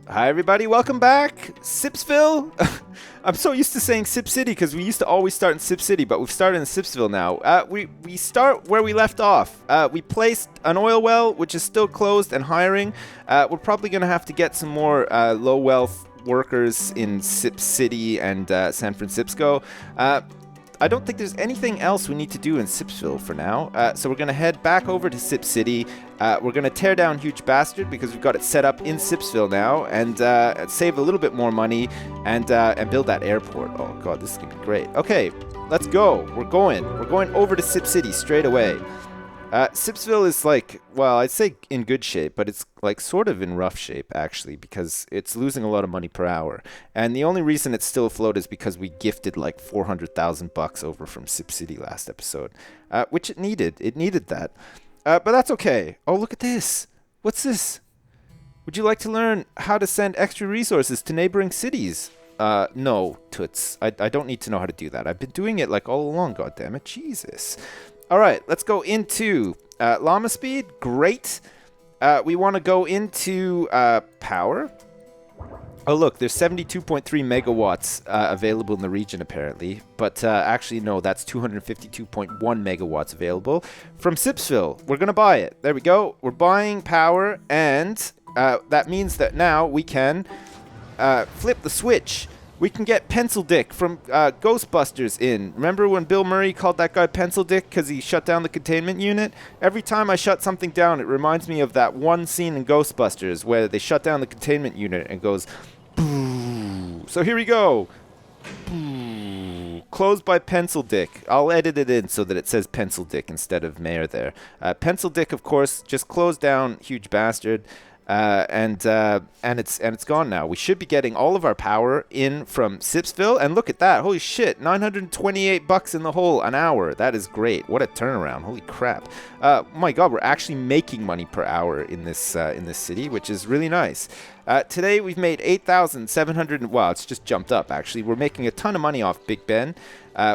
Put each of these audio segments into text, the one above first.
Hi everybody, welcome back. Sipsville. I'm so used to saying Sip City because we used to always start in Sip City, but we've started in Sipsville now. We start where we left off. We placed an oil well, which is still closed and hiring. We're probably going to have to get some more low wealth workers in Sip City and San Francisco. I don't think there's anything else we need to do in Sipsville for now. So we're going to head back over to Sip City. We're going to tear down Huge Bastard because we've got it set up in Sipsville now and save a little bit more money and build that airport. Oh, God, this is going to be great. Okay, let's go. We're going over to Sip City straight away. Sipsville is like, well, I'd say in good shape, but it's like sort of in rough shape, actually, because it's losing a lot of money per hour. And the only reason it's still afloat is because we gifted like $400,000 over from Sip City last episode, which it needed. It needed that. But that's okay. Oh, look at this. What's this? Would you like to learn how to send extra resources to neighboring cities? No, Toots. I don't need to know how to do that. I've been doing it like all along, goddammit. Jesus. All right, let's go into llama speed. Great. We want to go into power. Oh, look, there's 72.3 megawatts available in the region, apparently. But actually, no, that's 252.1 megawatts available from Sipsville. We're going to buy it. There we go. We're buying power, and that means that now we can flip the switch. We can get Pencil Dick from Ghostbusters in. Remember when Bill Murray called that guy Pencil Dick because he shut down the containment unit? Every time I shut something down, it reminds me of that one scene in Ghostbusters where they shut down the containment unit and it goes, boo. So here we go. Boo. Closed by Pencil Dick. I'll edit it in so that it says Pencil Dick instead of Mayor there. Pencil Dick, of course, just closed down Huge Bastard. And it's gone now. We should be getting all of our power in from Sipsville, and look at that! Holy shit, $928 in the hole an hour. That is great. What a turnaround! Holy crap! My God, we're actually making money per hour in this city, which is really nice. Today we've made 8,700. Wow, it's just jumped up. Actually, we're making a ton of money off Big Ben.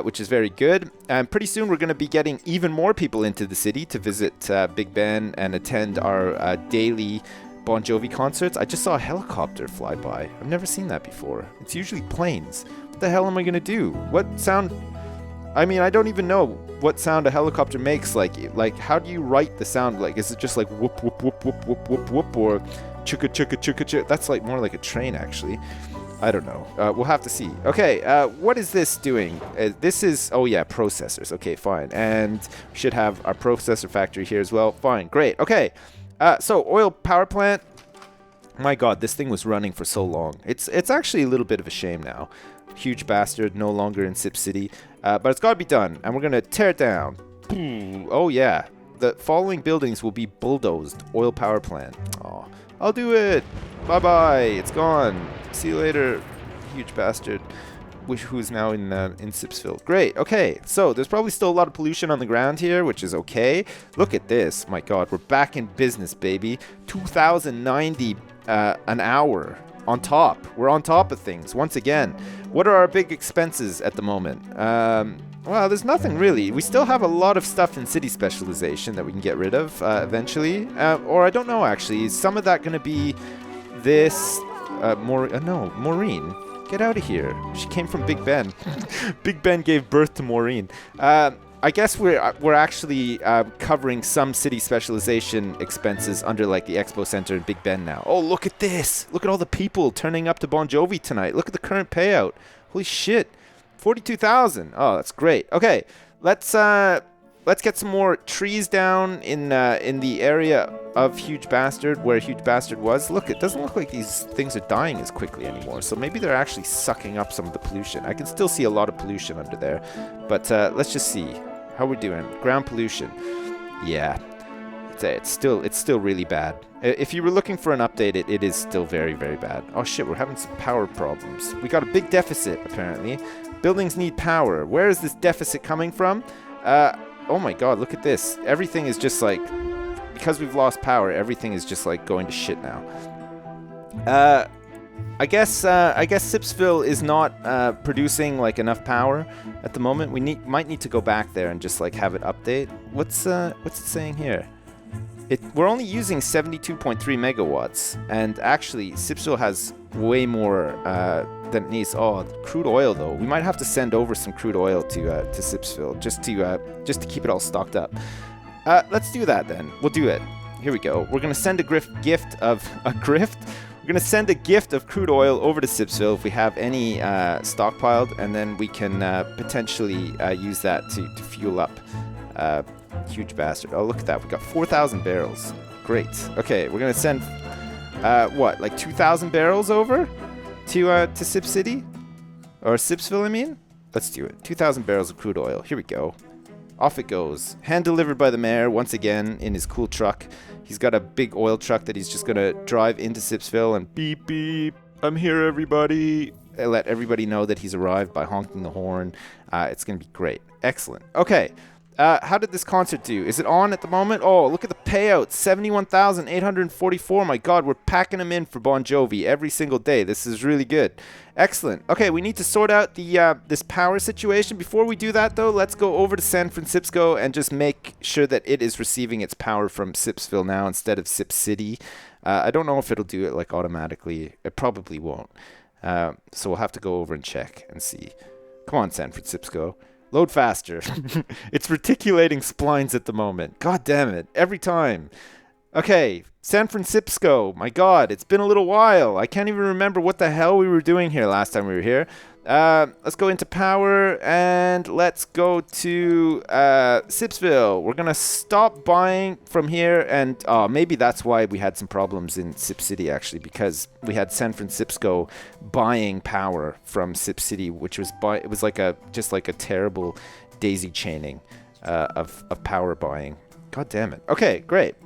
Which is very good. And pretty soon we're going to be getting even more people into the city to visit Big Ben and attend our daily Bon Jovi concerts. I just saw a helicopter fly by. I've never seen that before. It's usually planes. What the hell am I going to do? What sound? I mean, I don't even know what sound a helicopter makes. Like how do you write the sound? Like, is it just like whoop, whoop, whoop, whoop, whoop, whoop, whoop, or chugga, chugga, chugga, chugga? That's like more like a train, actually. I don't know. We'll have to see. Okay, what is this doing? This is, oh yeah, processors. Okay, fine. And we should have our processor factory here as well. Fine, great. Okay, so oil power plant. My God, this thing was running for so long. It's actually a little bit of a shame now. Huge Bastard, no longer in Sip City. But it's got to be done, and we're going to tear it down. Oh yeah, the following buildings will be bulldozed. Oil power plant. Oh, I'll do it. Bye-bye. It's gone. See you later, Huge Bastard, who's now in Sipsville. Great. Okay, so there's probably still a lot of pollution on the ground here, which is okay. Look at this. My God, we're back in business, baby. 2,090 an hour on top. We're on top of things once again. What are our big expenses at the moment? Well, there's nothing really. We still have a lot of stuff in city specialization that we can get rid of eventually. Or I don't know, actually. Is some of that going to be this? No, Maureen. Get out of here. She came from Big Ben. Big Ben gave birth to Maureen. I guess we're actually covering some city specialization expenses under like the Expo Center in Big Ben now. Oh, look at this. Look at all the people turning up to Bon Jovi tonight. Look at the current payout. Holy shit. 42,000. Oh, that's great. Okay, let's get some more trees down in the area of Huge Bastard, where Huge Bastard was. Look, it doesn't look like these things are dying as quickly anymore, so maybe they're actually sucking up some of the pollution. I can still see a lot of pollution under there, but let's just see how we're doing. Ground pollution. Yeah, it's still really bad. If you were looking for an update, it is still very, very bad. Oh shit, we're having some power problems. We got a big deficit, apparently. Buildings need power. Where is this deficit coming from? Oh my God, look at this. Everything is just like, because we've lost power, everything is just like going to shit now. I guess Sipsville is not producing like enough power at the moment. We might need to go back there and just like have it update. What's it saying here? we're only using 72.3 megawatts, and actually Sipsville has way more than it needs. Oh, crude oil though. We might have to send over some crude oil to Sipsville just to keep it all stocked up. Let's do that then. We'll do it. Here we go. We're gonna send We're gonna send a gift of crude oil over to Sipsville if we have any stockpiled, and then we can potentially use that to fuel up. Huge bastard. Oh, look at that. We got 4,000 barrels. Great. Okay, we're gonna send like 2,000 barrels over to Sip City, or Sipsville, I mean. Let's do it. 2,000 barrels of crude oil. Here we go. Off it goes. Hand delivered by the mayor once again in his cool truck. He's got a big oil truck that he's just gonna drive into Sipsville and beep beep. I'm here, everybody. And let everybody know that he's arrived by honking the horn. It's gonna be great. Excellent. Okay. How did this concert do? Is it on at the moment? Oh, look at the payout. 71,844. My God, we're packing them in for Bon Jovi every single day. This is really good. Excellent. Okay, we need to sort out the this power situation. Before we do that, though, let's go over to San Francisco and just make sure that it is receiving its power from Sipsville now instead of Sip City. I don't know if it'll do it like automatically. It probably won't. So we'll have to go over and check and see. Come on, San Francisco. Load faster. It's reticulating splines at the moment. God damn it. Every time. Okay. San Francisco. My God. It's been a little while. I can't even remember what the hell we were doing here last time we were here. Let's go into power and let's go to Sipsville. We're going to stop buying from here, and maybe that's why we had some problems in Sip City, actually, because we had San Francisco buying power from Sip City, which was it was like just like a terrible daisy chaining of power buying. God damn it. Okay, great.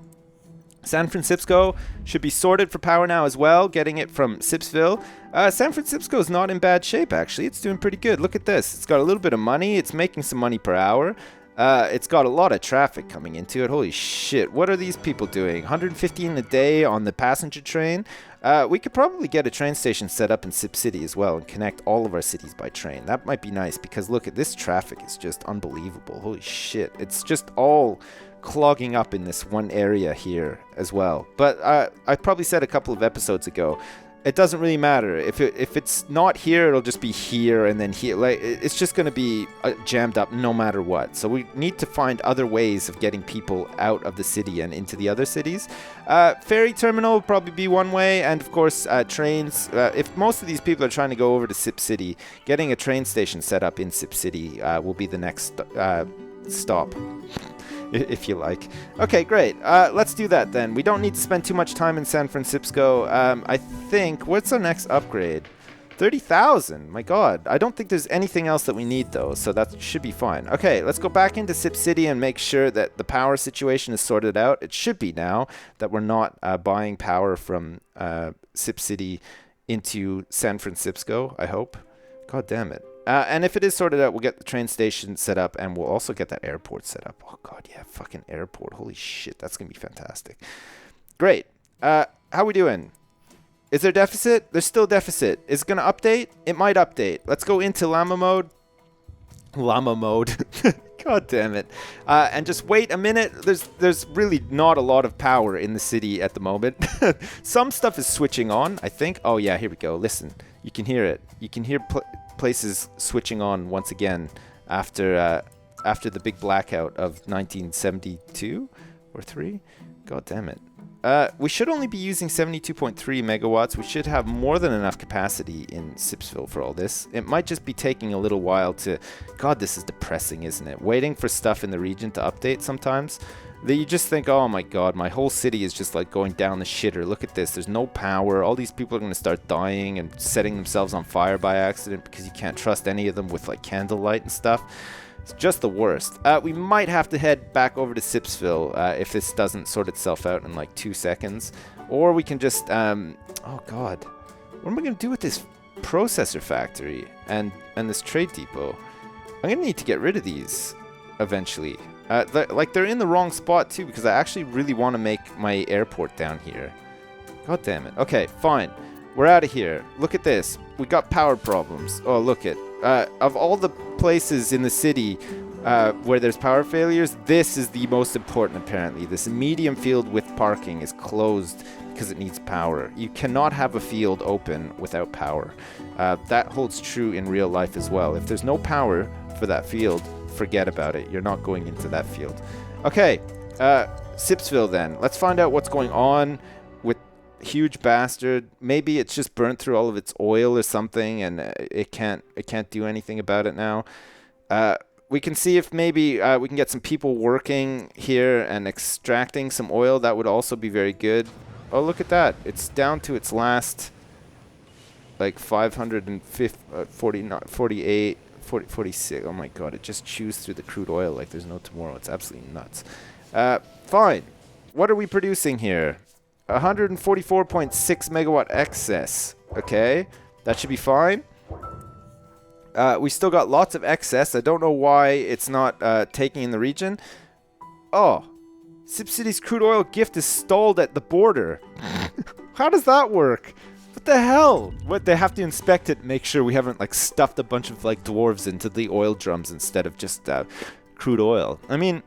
San Francisco should be sorted for power now as well, getting it from Sipsville. San Francisco is not in bad shape, actually. It's doing pretty good. Look at this. It's got a little bit of money. It's making some money per hour. It's got a lot of traffic coming into it. Holy shit. What are these people doing? 115 a day on the passenger train. We could probably get a train station set up in Sip City as well and connect all of our cities by train. That might be nice because look at this traffic is just unbelievable. Holy shit. It's just all clogging up in this one area here as well. But I probably said a couple of episodes ago, it doesn't really matter. If it's not here, it'll just be here and then here. Like it's just going to be jammed up no matter what. So we need to find other ways of getting people out of the city and into the other cities. Ferry terminal will probably be one way, and of course trains. If most of these people are trying to go over to Sip City, getting a train station set up in Sip City will be the next stop. If you like. Okay, great. Let's do that then. We don't need to spend too much time in San Francisco. I think, what's our next upgrade? 30,000. My God. I don't think there's anything else that we need though, so that should be fine. Okay, let's go back into Sip City and make sure that the power situation is sorted out. It should be now that we're not buying power from Sip City into San Francisco, I hope. God damn it. And if it is sorted out, we'll get the train station set up, and we'll also get that airport set up. Oh, God, yeah, fucking airport. Holy shit, that's going to be fantastic. Great. How we doing? Is there deficit? There's still deficit. Is it going to update? It might update. Let's go into llama mode. Llama mode. God damn it. And just wait a minute. There's really not a lot of power in the city at the moment. Some stuff is switching on, I think. Oh, yeah, here we go. Listen, you can hear it. You can hear places switching on once again after the big blackout of 1972 or 3. God damn it. We should only be using 72.3 megawatts. We should have more than enough capacity in Sipsville for all this. It might just be taking a little while to... God, this is depressing, isn't it? Waiting for stuff in the region to update sometimes. That you just think, oh my God, my whole city is just like going down the shitter. Look at this. There's no power. All these people are going to start dying and setting themselves on fire by accident because you can't trust any of them with like candlelight and stuff. It's just the worst. We might have to head back over to Sipsville if this doesn't sort itself out in like 2 seconds. Or we can just, oh God, what am I going to do with this processor factory and this trade depot? I'm going to need to get rid of these eventually. They're in the wrong spot too because I actually really want to make my airport down here. God damn it. Okay, fine. We're out of here. Look at this. We got power problems. Oh, look it. Of all the places in the city, where there's power failures. This is the most important, apparently. This medium field with parking is closed because it needs power. You cannot have a field open without power. That holds true in real life as well. If there's no power for that field, forget about it. You're not going into that field. Okay, Sipsville then. Let's find out what's going on with Huge Bastard. Maybe it's just burnt through all of its oil or something, and it can't do anything about it now. We can see if maybe we can get some people working here and extracting some oil. That would also be very good. Oh, look at that. It's down to its last, like, 48, 46. Oh, my God. It just chews through the crude oil like there's no tomorrow. It's absolutely nuts. Fine. What are we producing here? 144.6 megawatt excess. Okay. That should be fine. We still got lots of excess. I don't know why it's not taking in the region. Oh. Sip City's crude oil gift is stalled at the border. How does that work? What the hell? What, they have to inspect it and make sure we haven't like stuffed a bunch of like dwarves into the oil drums instead of just crude oil. I mean,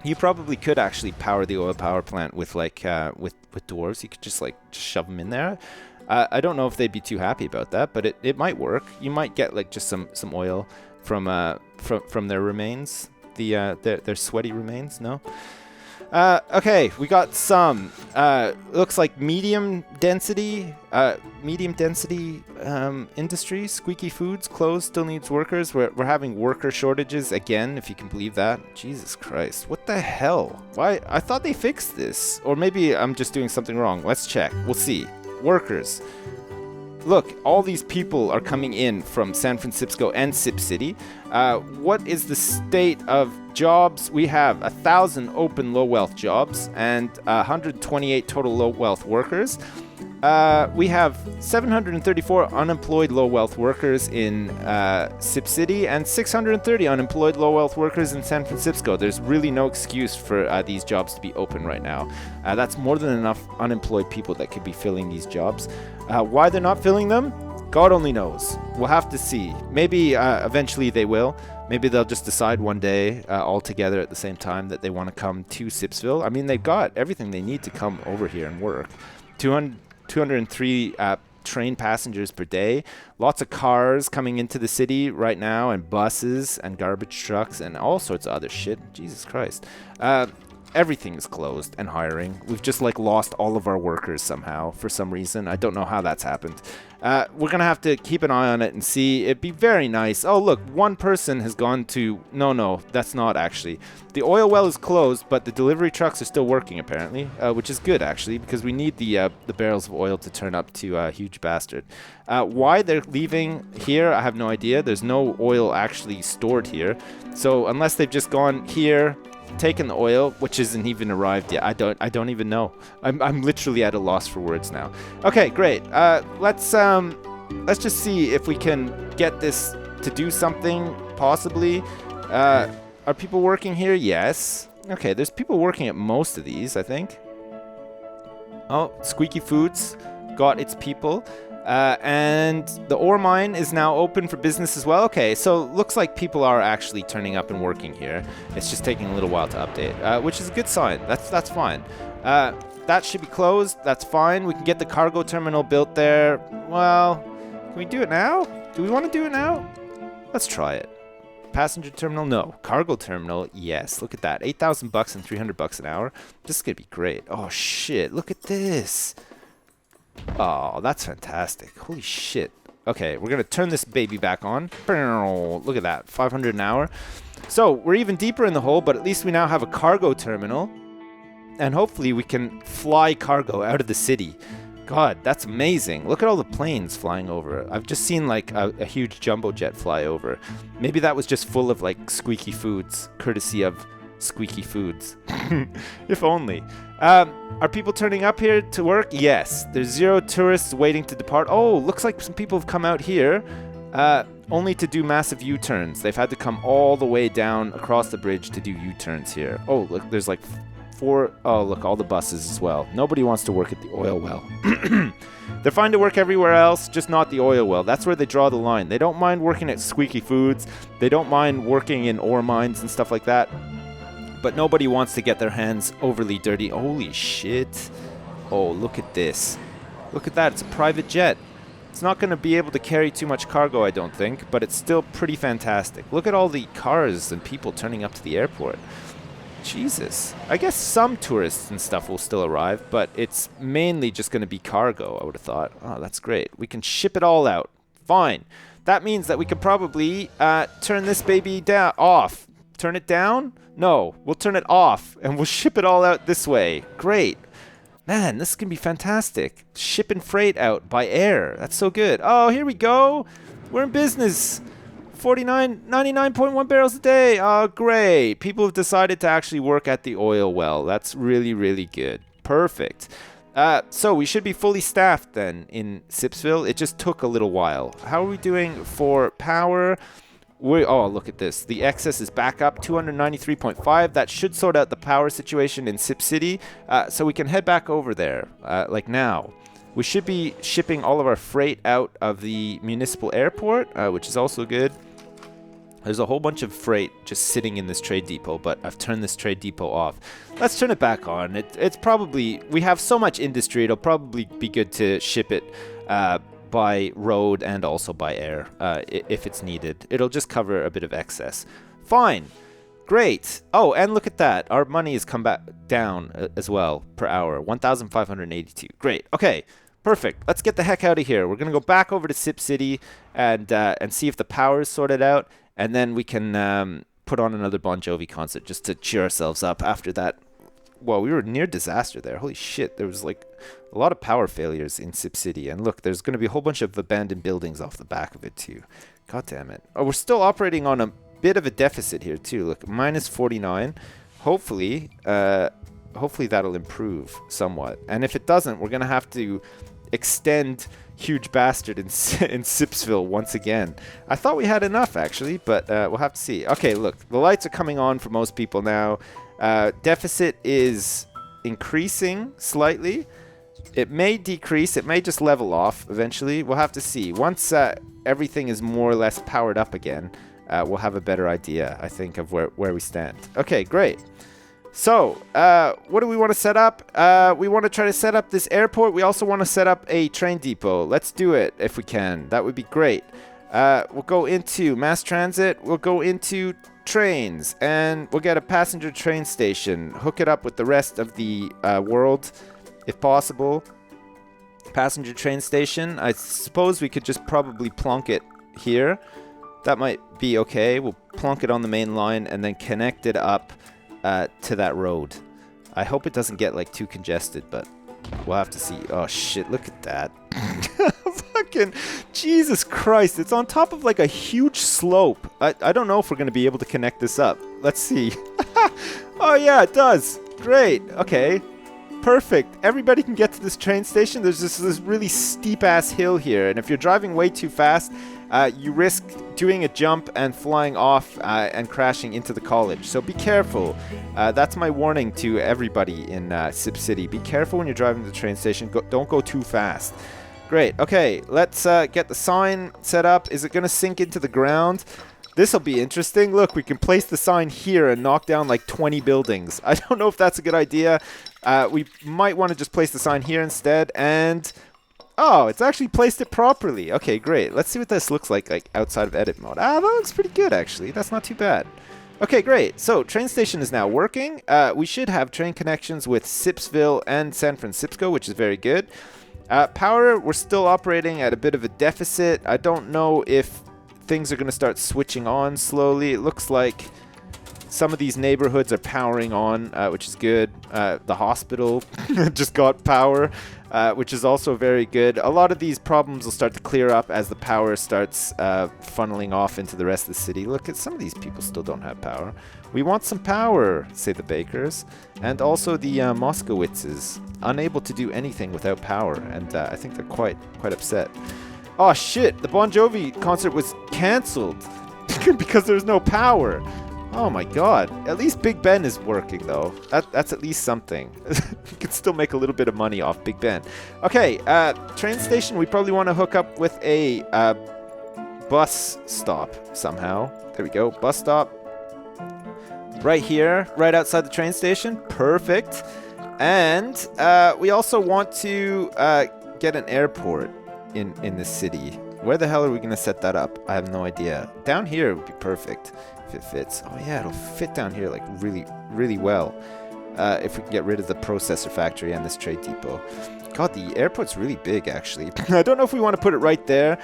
you probably could actually power the oil power plant with like with dwarves. You could just like shove them in there. I don't know if they'd be too happy about that, but it might work. You might get like just some oil from their remains, their sweaty remains. No. Okay, we got some. Looks like medium density industry. Squeaky Foods closed, still needs workers. We're having worker shortages again, if you can believe that. Jesus Christ, what the hell? Why? I thought they fixed this, or maybe I'm just doing something wrong. Let's check. We'll see. Workers. Look, all these people are coming in from San Francisco and Sip City. What is the state of jobs? We have 1,000 open low-wealth jobs and 128 total low-wealth workers. We have 734 unemployed low-wealth workers in Sip City and 630 unemployed low-wealth workers in San Francisco. There's really no excuse for these jobs to be open right now. That's more than enough unemployed people that could be filling these jobs. Why they're not filling them? God only knows. We'll have to see. Maybe eventually they will. Maybe they'll just decide one day all together at the same time that they want to come to Sipsville. I mean, they've got everything they need to come over here and work. 203 train passengers per day. Lots of cars coming into the city right now, and buses and garbage trucks and all sorts of other shit. Jesus Christ. Everything is closed and hiring. We've just like lost all of our workers somehow for some reason. I don't know how that's happened. We're going to have to keep an eye on it and see. It'd be very nice. Oh, look, one person has gone to... No, that's not actually. The oil well is closed, but the delivery trucks are still working apparently, which is good actually, because we need the barrels of oil to turn up to Huge Bastard. Why they're leaving here, I have no idea. There's no oil actually stored here. So unless they've just gone here, taken the oil, which isn't even arrived yet. I don't even know. I'm literally at a loss for words now. Okay, great. Let's just see if we can get this to do something possibly. Are people working here? Yes. Okay, there's people working at most of these, I think. Oh, Squeaky Foods got its people. And the ore mine is now open for business as well. Okay, so looks like people are actually turning up and working here. It's just taking a little while to update, which is a good sign. That's fine. That should be closed. That's fine. We can get the cargo terminal built there. Well, can we do it now? Do we want to do it now? Let's try it. Passenger terminal, no. Cargo terminal, yes. Look at that. $8,000 and $300 an hour. This is gonna be great. Oh shit! Look at this. Oh, that's fantastic. Holy shit. Okay, we're going to turn this baby back on. Look at that. 500 an hour. So, we're even deeper in the hole, but at least we now have a cargo terminal. And hopefully we can fly cargo out of the city. God, that's amazing. Look at all the planes flying over. I've just seen like a huge jumbo jet fly over. Maybe that was just full of like Squeaky Foods, courtesy of Squeaky Foods. If only. Are people turning up here to work? Yes. There's 0 tourists waiting to depart. Oh, looks like some people have come out here only to do massive U-turns. They've had to come all the way down across the bridge to do U-turns here. Oh, look, there's like for... Oh, look, all the buses as well. Nobody wants to work at the oil well. They're fine to work everywhere else, just not the oil well. That's where they draw the line. They don't mind working at Squeaky Foods. They don't mind working in ore mines and stuff like that. But nobody wants to get their hands overly dirty. Holy shit. Oh, look at this. Look at that. It's a private jet. It's not going to be able to carry too much cargo, I don't think, but it's still pretty fantastic. Look at all the cars and people turning up to the airport. Jesus. I guess some tourists and stuff will still arrive, but it's mainly just going to be cargo, I would have thought. Oh, that's great. We can ship it all out. Fine. That means that we could probably turn this baby off. Turn it down? No, we'll turn it off, and we'll ship it all out this way. Great. Man, this is going to be fantastic. Shipping freight out by air. That's so good. Oh, here we go. We're in business. 99.1 barrels a day. Oh, great. People have decided to actually work at the oil well. That's really, really good. Perfect. So we should be fully staffed then in Sipsville. It just took a little while. How are we doing for power? Oh, look at this. The excess is back up, 293.5. That should sort out the power situation in Sip City. So we can head back over there, like now. We should be shipping all of our freight out of the municipal airport, which is also good. There's a whole bunch of freight just sitting in this trade depot, but I've turned this trade depot off. Let's turn it back on. It's probably... We have so much industry, it'll probably be good to ship it by road and also by air if it's needed. It'll just cover a bit of excess. Fine. Great. Oh, and look at that. Our money has come back down as well per hour. 1,582. Great. Okay. Perfect. Let's get the heck out of here. We're going to go back over to Sip City and see if the power is sorted out. And then we can put on another Bon Jovi concert just to cheer ourselves up after that. Well, we were near disaster there. Holy shit. There was like a lot of power failures in Sip City. And look, there's going to be a whole bunch of abandoned buildings off the back of it too. God damn it. Oh, we're still operating on a bit of a deficit here too. Look, minus 49. Hopefully that'll improve somewhat. And if it doesn't, we're going to have to extend Huge Bastard in Sipsville once again. I thought we had enough actually, but we'll have to see. Okay, look, the lights are coming on for most people now. Deficit is increasing slightly. It may decrease. It may just level off eventually. We'll have to see. Once everything is more or less powered up again, we'll have a better idea, I think, of where we stand. Okay, great. So, what do we want to set up? We want to try to set up this airport. We also want to set up a train depot. Let's do it if we can. That would be great. We'll go into mass transit. We'll go into trains. And we'll get a passenger train station. Hook it up with the rest of the world, if possible. Passenger train station. I suppose we could just probably plonk it here. That might be okay. We'll plonk it on the main line and then connect it up to that road. I hope it doesn't get like too congested, but we'll have to see. Oh shit, look at that. Fucking Jesus Christ, it's on top of like a huge slope. I don't know if we're going to be able to connect this up. Let's see. Oh yeah, it does. Great. Okay. Perfect. Everybody can get to this train station. There's this really steep ass hill here, and if you're driving way too fast, you risk doing a jump and flying off and crashing into the college. So be careful. That's my warning to everybody in Sip City. Be careful when you're driving to the train station. Don't go too fast. Great. Okay, let's get the sign set up. Is it going to sink into the ground? This will be interesting. Look, we can place the sign here and knock down like 20 buildings. I don't know if that's a good idea. We might want to just place the sign here instead. And oh, it's actually placed it properly. Okay, great. Let's see what this looks like outside of edit mode. Ah, that looks pretty good actually. That's not too bad. Okay, great. So train station is now working. We should have train connections with Sipsville and San Francisco, which is very good. Power, we're still operating at a bit of a deficit. I don't know if things are going to start switching on slowly. It looks like some of these neighborhoods are powering on, which is good. The hospital just got power, which is also very good. A lot of these problems will start to clear up as the power starts funneling off into the rest of the city. Look, at some of these people still don't have power. We want some power, say the bakers. And also the Moskowitzes, unable to do anything without power. And I think they're quite upset. Oh shit, the Bon Jovi concert was cancelled because there's no power. Oh my god. At least Big Ben is working though. That's at least something. You can still make a little bit of money off Big Ben. Okay, train station, we probably want to hook up with a bus stop somehow. There we go. Bus stop. Right here, right outside the train station. Perfect. And we also want to get an airport in this city. Where the hell are we going to set that up? I have no idea. Down here would be perfect if it fits. Oh yeah, it'll fit down here like really, really well. If we can get rid of the processor factory and this trade depot. God, the airport's really big, actually. I don't know if we want to put it right there.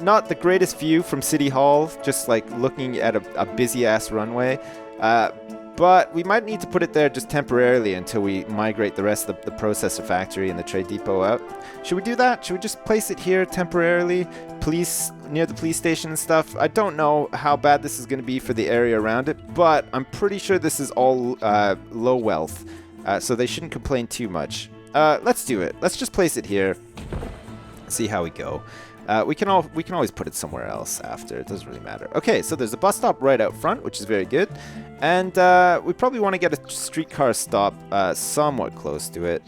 Not the greatest view from City Hall, just like looking at a busy-ass runway. But we might need to put it there just temporarily until we migrate the rest of the processor factory and the trade depot out. Should we do that? Should we just place it here temporarily? Police, near the police station and stuff? I don't know how bad this is going to be for the area around it, but I'm pretty sure this is all low wealth, so they shouldn't complain too much. Let's do it. Let's just place it here. See how we go. We can always put it somewhere else after. It doesn't really matter. Okay, so there's a bus stop right out front, which is very good. And we probably want to get a streetcar stop somewhat close to it.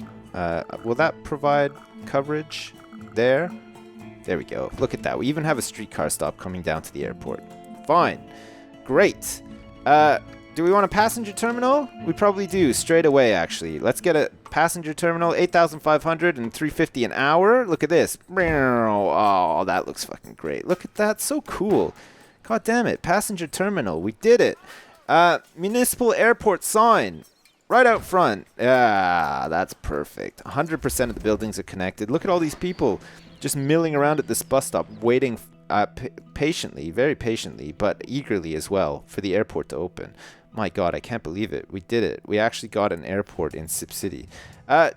Will that provide coverage there? There we go. Look at that. We even have a streetcar stop coming down to the airport. Fine. Great. Do we want a passenger terminal? We probably do, straight away, actually. Let's get a passenger terminal, 8,500 and 350 an hour. Look at this. Oh, that looks fucking great. Look at that. So cool. God damn it. Passenger terminal. We did it. Municipal airport sign. Right out front. Yeah, that's perfect. 100% of the buildings are connected. Look at all these people just milling around at this bus stop, waiting patiently, very patiently, but eagerly as well, for the airport to open. My God, I can't believe it. We did it. We actually got an airport in Sip City.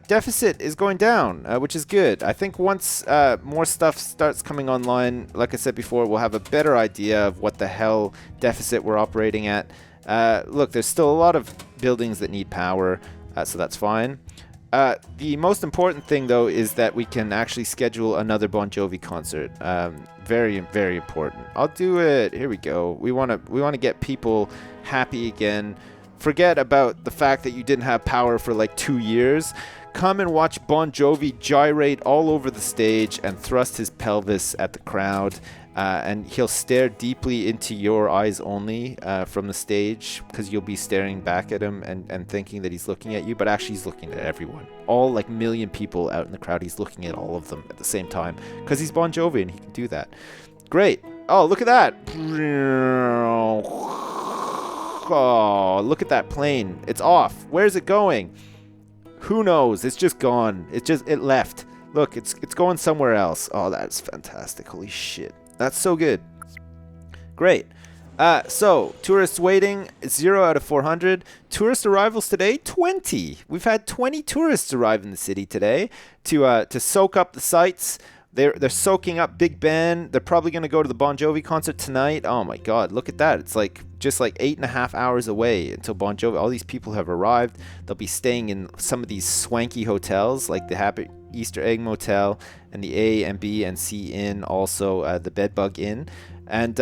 Deficit is going down, which is good. I think once more stuff starts coming online, like I said before, we'll have a better idea of what the hell deficit we're operating at. Look, there's still a lot of buildings that need power, so that's fine. The most important thing, though, is that we can actually schedule another Bon Jovi concert. Very, very important. I'll do it. Here we go. We want to get people happy again. Forget about the fact that you didn't have power for like 2 years. Come and watch Bon Jovi gyrate all over the stage and thrust his pelvis at the crowd. And he'll stare deeply into your eyes only from the stage, because you'll be staring back at him and thinking that he's looking at you, but actually he's looking at everyone. All like million people out in the crowd, he's looking at all of them at the same time, because he's Bon Jovi and he can do that. Great. Oh, look at that. Oh, look at that plane. It's off. Where's it going? Who knows? It's just gone. It left. Look, it's going somewhere else. Oh, that's fantastic. Holy shit. That's so good. Great. So, tourists waiting, 0 out of 400. Tourist arrivals today, 20. We've had 20 tourists arrive in the city today to soak up the sights. They're soaking up Big Ben. They're probably going to go to the Bon Jovi concert tonight. Oh my God, look at that. It's like just like 8.5 hours away until Bon Jovi. All these people have arrived. They'll be staying in some of these swanky hotels like the Happy Easter Egg Motel and the A and B and C Inn, also the Bedbug Inn, and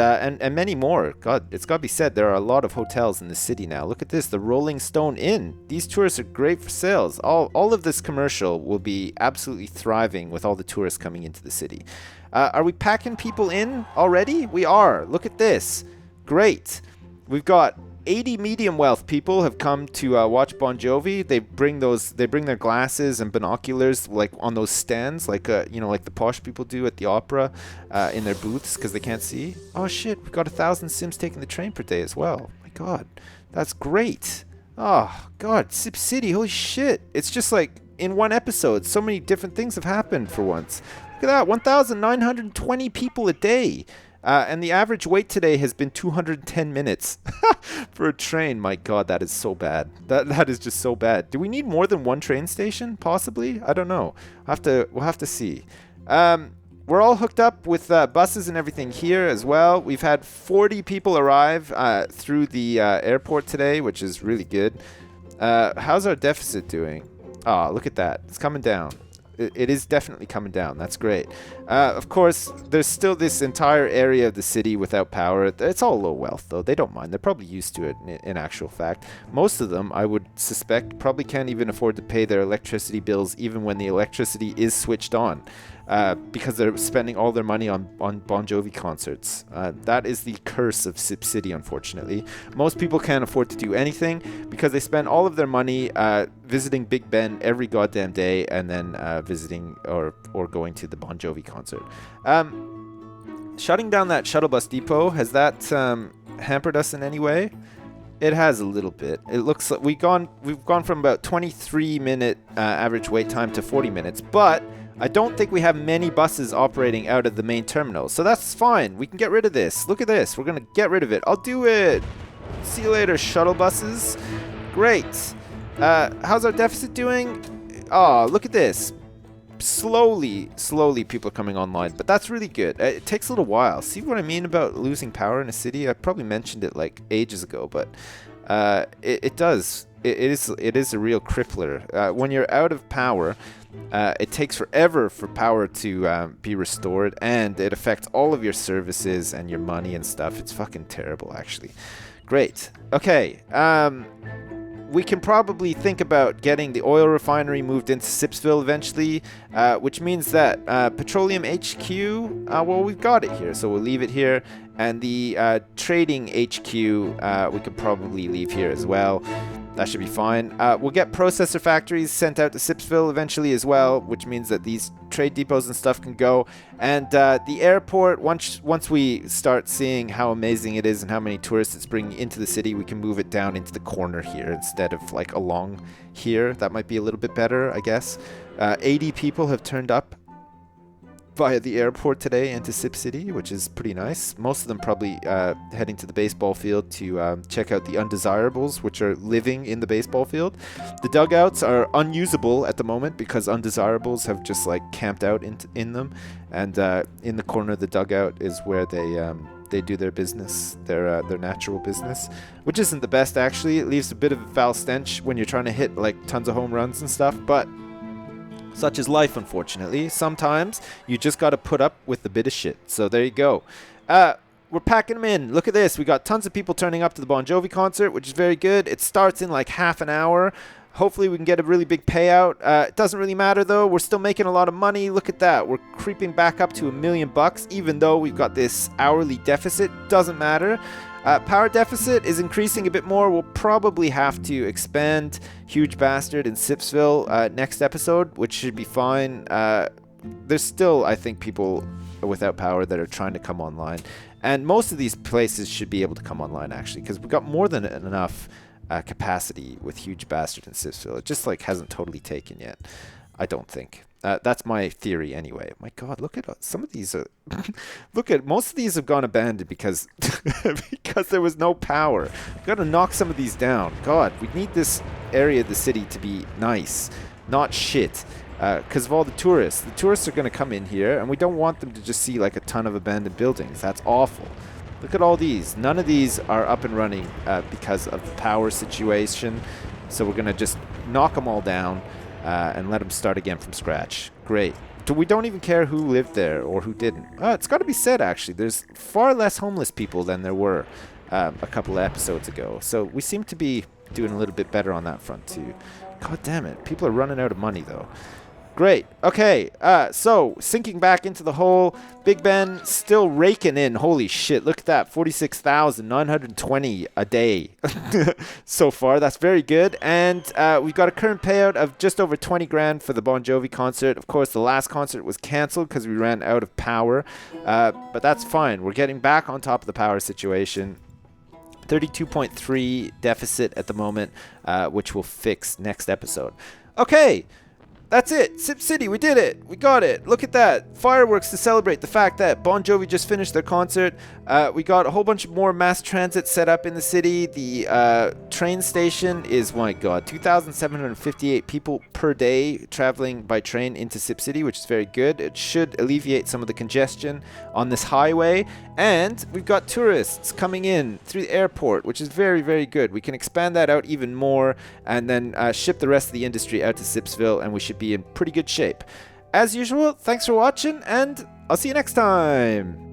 many more. God, it's got to be said, there are a lot of hotels in the city now. Look at this, the Rolling Stone Inn. These tourists are great for sales. All of this commercial will be absolutely thriving with all the tourists coming into the city. Are we packing people in already? We are. Look at this. Great. We've got 80 medium wealth people have come to watch Bon Jovi. They bring their glasses and binoculars like on those stands, like like the posh people do at the opera, in their booths because they can't see. Oh shit, we've got 1,000 Sims taking the train per day as well. My God, that's great. Oh God, Sip City, holy shit! It's just like in one episode, so many different things have happened for once. Look at that, 1,920 people a day. And the average wait today has been 210 minutes for a train. My God, that is so bad. That is just so bad. Do we need more than one train station? Possibly? I don't know. We'll have to see. We're all hooked up with buses and everything here as well. We've had 40 people arrive through the airport today, which is really good. How's our deficit doing? Oh, look at that. It's coming down. it is definitely coming down. That's great. Of course, there's still this entire area of the city without power. It's all low wealth, though. They don't mind. They're probably used to it in actual fact. Most of them, I would suspect, probably can't even afford to pay their electricity bills even when the electricity is switched on. Because they're spending all their money on Bon Jovi concerts. That is the curse of Sip City, unfortunately. Most people can't afford to do anything because they spend all of their money visiting Big Ben every goddamn day and then visiting or going to the Bon Jovi concert. Shutting down that shuttle bus depot, has that hampered us in any way? It has a little bit. It looks like we've gone from about 23-minute average wait time to 40 minutes, but I don't think we have many buses operating out of the main terminal, so that's fine. We can get rid of this. Look at this. We're going to get rid of it. I'll do it. See you later, shuttle buses. Great. How's our deficit doing? Oh, look at this. Slowly people are coming online, but that's really good. It takes a little while. See what I mean about losing power in a city? I probably mentioned it like ages ago, but it does. It is a real crippler. When you're out of power, it takes forever for power to be restored, and it affects all of your services and your money and stuff. It's fucking terrible, actually. Great. Okay. We can probably think about getting the oil refinery moved into Sipsville eventually, which means that Petroleum HQ, well, we've got it here, so we'll leave it here. And the trading HQ, we could probably leave here as well. That should be fine. We'll get processor factories sent out to Sipsville eventually as well, which means that these trade depots and stuff can go. And the airport, once we start seeing how amazing it is and how many tourists it's bringing into the city, we can move it down into the corner here instead of like along here. That might be a little bit better, I guess. 80 people have turned up via the airport today into Sip City, which is pretty nice. Most of them probably heading to the baseball field to check out the undesirables, which are living in the baseball field. The dugouts are unusable at the moment because undesirables have just like camped out in them, and in the corner of the dugout is where they do their business, their natural business, which isn't the best actually. It leaves a bit of a foul stench when you're trying to hit like tons of home runs and stuff, but such is life, unfortunately. Sometimes you just got to put up with the bit of shit. So there you go. We're packing them in. Look at this. We got tons of people turning up to the Bon Jovi concert, which is very good. It starts in like half an hour. Hopefully we can get a really big payout. It doesn't really matter though. We're still making a lot of money. Look at that. We're creeping back up to $1 million, even though we've got this hourly deficit. Doesn't matter. Power deficit is increasing a bit more. We'll probably have to expand Huge Bastard in Sipsville next episode, which should be fine. There's still, I think, people without power that are trying to come online. And most of these places should be able to come online, actually, because we've got more than enough capacity with Huge Bastard in Sipsville. It just like hasn't totally taken yet, I don't think. That's my theory anyway. My God, look at some of these. Most of these have gone abandoned because because there was no power. We've got to knock some of these down. God, we need this area of the city to be nice, not shit. Because of all the tourists. The tourists are going to come in here, and we don't want them to just see like a ton of abandoned buildings. That's awful. Look at all these. None of these are up and running because of the power situation. So we're going to just knock them all down. And let them start again from scratch. Great. We don't even care who lived there or who didn't. It's got to be said, actually. There's far less homeless people than there were a couple of episodes ago. So we seem to be doing a little bit better on that front, too. God damn it. People are running out of money, though. Great. Okay, so sinking back into the hole. Big Ben still raking in. Holy shit, look at that. 46,920 a day so far. That's very good. And we've got a current payout of just over 20 grand for the Bon Jovi concert. Of course, the last concert was canceled because we ran out of power. But that's fine. We're getting back on top of the power situation. 32.3 deficit at the moment, which we'll fix next episode. Okay. That's it. Sip City, we did it. We got it. Look at that. Fireworks to celebrate the fact that Bon Jovi just finished their concert. We got a whole bunch more mass transit set up in the city. The train station is, my God, 2,758 people per day traveling by train into Sip City, which is very good. It should alleviate some of the congestion on this highway. And we've got tourists coming in through the airport, which is very, very good. We can expand that out even more and then ship the rest of the industry out to Sipsville, and we should should be in pretty good shape. As usual, thanks for watching, and I'll see you next time.